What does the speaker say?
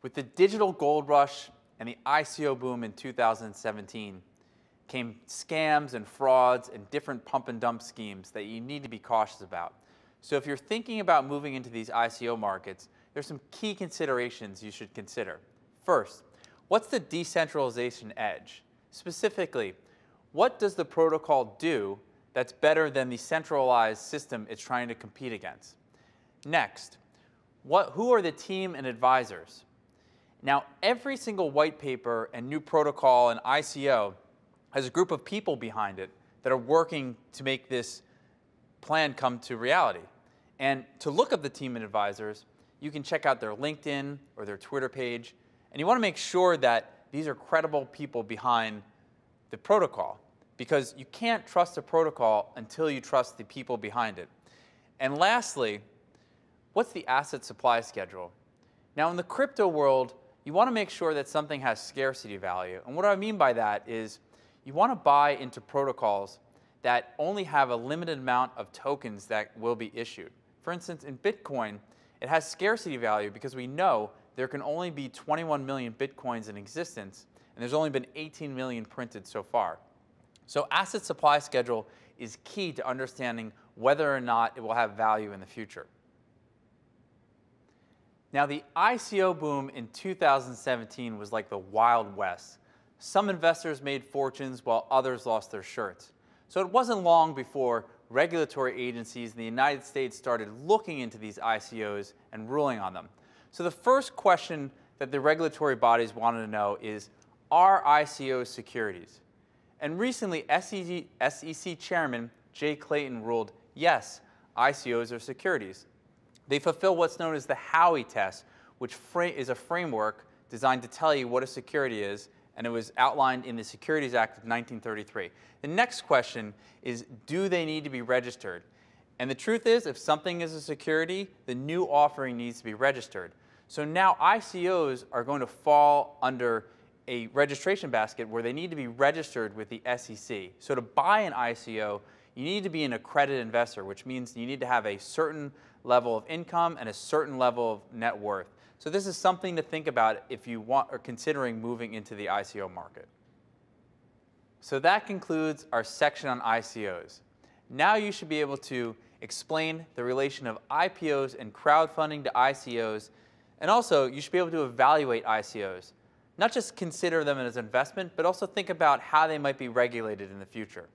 With the digital gold rush and the ICO boom in 2017 came scams and frauds and different pump and dump schemes that you need to be cautious about. So if you're thinking about moving into these ICO markets, there's some key considerations you should consider. First, what's the decentralization edge? Specifically, what does the protocol do that's better than the centralized system it's trying to compete against? Next, who are the team and advisors? Now, every single white paper and new protocol and ICO has a group of people behind it that are working to make this plan come to reality. And to look up the team and advisors, you can check out their LinkedIn or their Twitter page, and you want to make sure that these are credible people behind the protocol, because you can't trust a protocol until you trust the people behind it. And lastly, what's the asset supply schedule? Now, in the crypto world, you want to make sure that something has scarcity value. And what I mean by that is you want to buy into protocols that only have a limited amount of tokens that will be issued. For instance, in Bitcoin, it has scarcity value because we know there can only be 21 million Bitcoins in existence, and there's only been 18 million printed so far. So asset supply schedule is key to understanding whether or not it will have value in the future. Now, the ICO boom in 2017 was like the Wild West. Some investors made fortunes while others lost their shirts. So it wasn't long before regulatory agencies in the United States started looking into these ICOs and ruling on them. So the first question that the regulatory bodies wanted to know is, are ICOs securities? And recently, SEC Chairman Jay Clayton ruled, yes, ICOs are securities. They fulfill what's known as the Howey test, which is a framework designed to tell you what a security is, and it was outlined in the Securities Act of 1933. The next question is, do they need to be registered? And the truth is, if something is a security, the new offering needs to be registered. So now ICOs are going to fall under a registration basket where they need to be registered with the SEC. So to buy an ICO, you need to be an accredited investor, which means you need to have a certain level of income and a certain level of net worth. So this is something to think about if you are considering moving into the ICO market. So that concludes our section on ICOs. Now you should be able to explain the relation of IPOs and crowdfunding to ICOs, and also you should be able to evaluate ICOs. Not just consider them as an investment, but also think about how they might be regulated in the future.